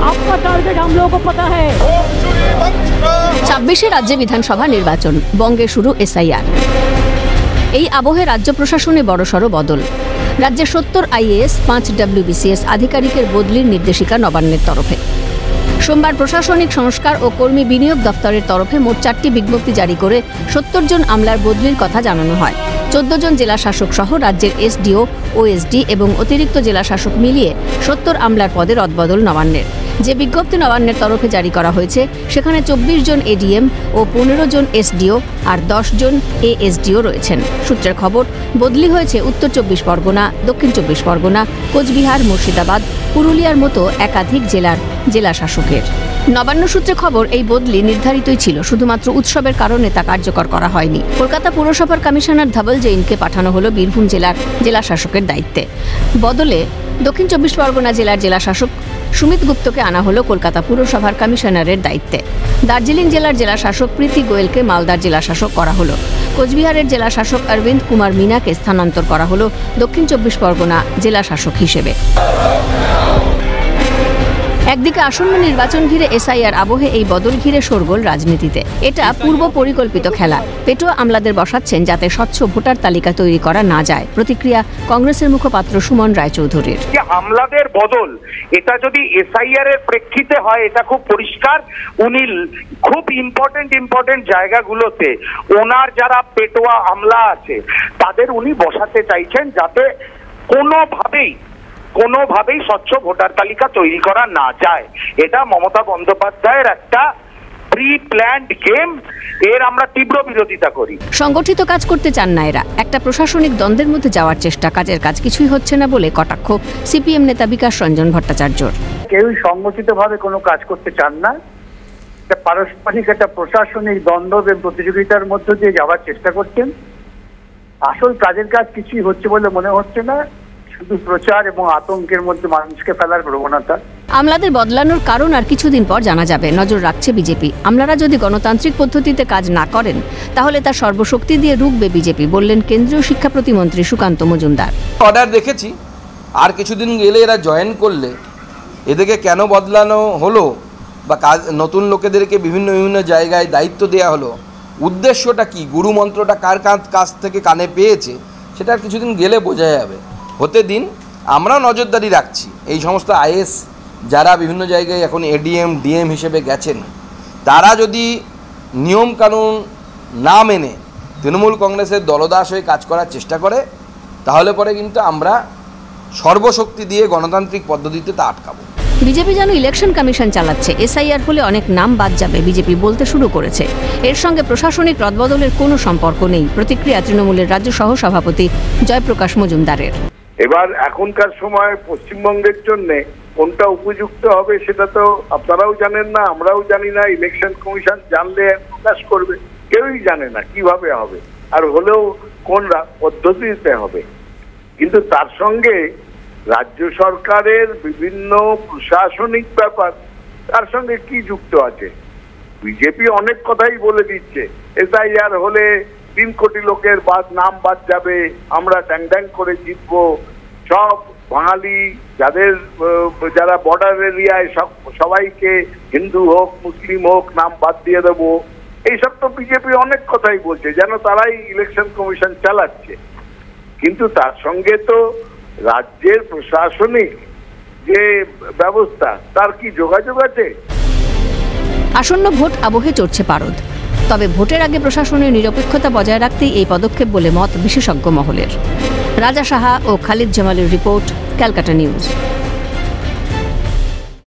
आपका टारगेट हम लोगों को पता है। 26 রাজ্যে বিধানসভা নির্বাচন, বঙ্গে শুরু এসআইআর। এই আবহে রাজ্য প্রশাসনে বড়সড় বদল। রাজ্যে 70 আইএএস 5 ডব্লিউবিসিএস আধিকারিকের বদলির নির্দেশিকা নবান্নের তরফে। সোমবার প্রশাসনিক সংস্কার ও কর্মী বিনিয়োগ দপ্তরের তরফে মোট 4টি বিজ্ঞপ্তি জারি করে 70 জন আমলার বদলির কথা জানানো হয়। 14 জন জেলা শাসক সহ রাজ্যের এসডিও, ওএসডি এবং অতিরিক্ত জেলা শাসক মিলিয়ে 70 আমলার পদে রদবদল নবান্নের। যে বিজ্ঞপ্তি নবান্নের তরফে জারি করা হয়েছে সেখানে 24 জন এডিএম ও 15 জন এসডিও আর 10 জন এএসডিও রয়েছেন। সূত্রের খবর, বদলি হয়েছে উত্তর 24 পরগনা, দক্ষিণ 24 পরগনা, কোচবিহার, মুর্শিদাবাদ, পুরুলিয়ার মতো একাধিক জেলার জেলা শাসকের। নবান্ন সূত্রে খবর, এই বদলি নির্ধারিতই ছিল, শুধুমাত্র উৎসবের কারণে তা কার্যকর করা হয়নি। কলকাতা পুরসভার কমিশনার ধবল জৈনকে পাঠানো হলো বীরভূম জেলার জেলা শাসকের দায়িত্বে। বদলে দক্ষিণ 24 পরগনা জেলার জেলা শাসক সুমিত গুপ্তকে আনা হলো কলকাতা পুরসভার কমিশনারের দায়িত্বে। দার্জিলিং জেলার জেলা শাসক প্রীতি গোয়েলকে মালদার জেলা শাসক করা হলো। কোচবিহারের জেলা শাসক অরবিন্দ কুমার মিনাকে স্থানান্তর করা হলো দক্ষিণ 24 পরগনা জেলা শাসক হিসেবে। একদিকে আসন্ন নির্বাচন ঘিরে এসআইআর আবহে এই বদল ঘিরে শোরগোল রাজনীতিতে। এটা পূর্ব পরিকল্পিত খেলা। পেটোয়া আমলাদের বসাচ্ছেন যাতে স্বচ্ছ ভোটার তালিকা তৈরি করা না যায়। প্রতিক্রিয়া কংগ্রেসের মুখপাত্র সুমন রায়চৌধুরীর। আমলাদের বদল এটা যদি এসআইআর এর প্রেক্ষিতে হয় এটা খুব পরিষ্কার। উনি খুব ইম্পর্টেন্ট জায়গাগুলোতে ওনার যারা পেটোয়া আমলা আছে তাদের উনি বসাতে চাইছেন যাতে কোনোভাবেই স্বচ্ছ ভোটার তালিকা তৈরি করা না যায়। এটা মমতা বন্দ্যোপাধ্যায়ের একটা প্রি প্ল্যান্ড গেম। এর আমরা তীব্র বিরোধিতা করি। সংগঠিত কাজ করতে চান না এরা, একটা প্রশাসনিক দ্বন্দ্বের মধ্যে যাওয়ার চেষ্টা। কাজের কাজ কিছুই হচ্ছে না বলে কটাক্ষ সিপিএম নেতা বিকাশ রঞ্জন ভট্টাচার্যর। কেউই সংগঠিতভাবে কোনো কাজ করতে চান না। পারস্পরিক একটা প্রশাসনিক দ্বন্দ্ব এবং প্রতিযোগিতার মধ্য দিয়ে যাওয়ার চেষ্টা করছেন। আসল কাজের কাজ কিছুই হচ্ছে বলে মনে হচ্ছে না, শুধু প্রচার এবং আতঙ্কের মধ্যে মানুষকে ফেলার প্রবণতা। আমলাদের বদলানোর কারণ আর কিছুদিন পর জানা যাবে, নজর রাখছে বিজেপি। আমলারা যদি গণতান্ত্রিক পদ্ধতিতে কাজ না করেন তাহলে তার সর্বশক্তি দিয়ে রুখবে বিজেপি, বললেন কেন্দ্রীয় শিক্ষা প্রতিমন্ত্রী সুকান্ত মজুমদার। অর্ডার দেখেছি, আর কিছুদিন গেলে এরা জয়েন করলে এদেরকে কেন বদলানো হলো বা কাজ নতুন লোকেদেরকে বিভিন্ন জায়গায় দায়িত্ব দেওয়া হলো, উদ্দেশ্যটা কি, গুরু মন্ত্রটা কার কাছ থেকে কানে পেয়েছে, সেটা আর কিছুদিন গেলে বোঝা যাবে। হতে দিন, আমরা নজরদারি রাখছি। এই সমস্ত আইএস যারা বিভিন্ন জায়গায় এখন এডিএম ডিএম হিসেবে গেছেন, তারা যদি নিয়মকানুন না মেনে তৃণমূল কংগ্রেসের দলদাস হয়ে কাজ করার চেষ্টা করে তাহলে পরে কিন্তু আমরা সর্বশক্তি দিয়ে গণতান্ত্রিক পদ্ধতিতে তা আটকাবো। বিজেপি যেন ইলেকশন কমিশন চালাচ্ছে। এসআইআর হলে অনেক নাম বাদ যাবে বিজেপি বলতে শুরু করেছে। এর সঙ্গে প্রশাসনিক রদবদলের কোনো সম্পর্ক নেই। প্রতিক্রিয়া তৃণমূলের রাজ্য সহ সভাপতি জয়প্রকাশ মজুমদারের। এবার এখনকার সময় পশ্চিমবঙ্গের জন্য কোনটা উপযুক্ত হবে সেটা তো আপনারাও জানেন না, আমরাও জানি না। ইলেকশন কমিশন জানলে প্রকাশ করবে, কেউই জানে না কিভাবে হবে আর হলেও কোন পদ্ধতিতে হবে। কিন্তু তার সঙ্গে রাজ্য সরকারের বিভিন্ন প্রশাসনিক ব্যাপার তার সঙ্গে কি যুক্ত আছে? বিজেপি অনেক কথাই বলে দিচ্ছে, এসআইআর হলে 3 কোটি লোকের নাম বাদ যাবে, আমরা ট্যাং করে জিতবো, সব বাঙালি যারা বর্ডার এরিয়ায় সবাইকে হিন্দু হোক মুসলিম হোক নাম বাদ দিয়ে দেবো। এইসব তো বিজেপি অনেক কথাই বলছে, যেন তারাই ইলেকশন কমিশন চালাচ্ছে। কিন্তু তার সঙ্গে তো রাজ্যের প্রশাসনিক যে ব্যবস্থা তার কি যোগাযোগ আছে? আসন্ন ভোট আবহে চড়ছে পারদ। তবে ভোটের আগে প্রশাসনের নিরপেক্ষতা বজায় রাখতেই এই পদক্ষেপ বলে মত বিশেষজ্ঞ মহলের। রাজা সাহা ও খালিদ জামালের রিপোর্ট, ক্যালকাটা নিউজ।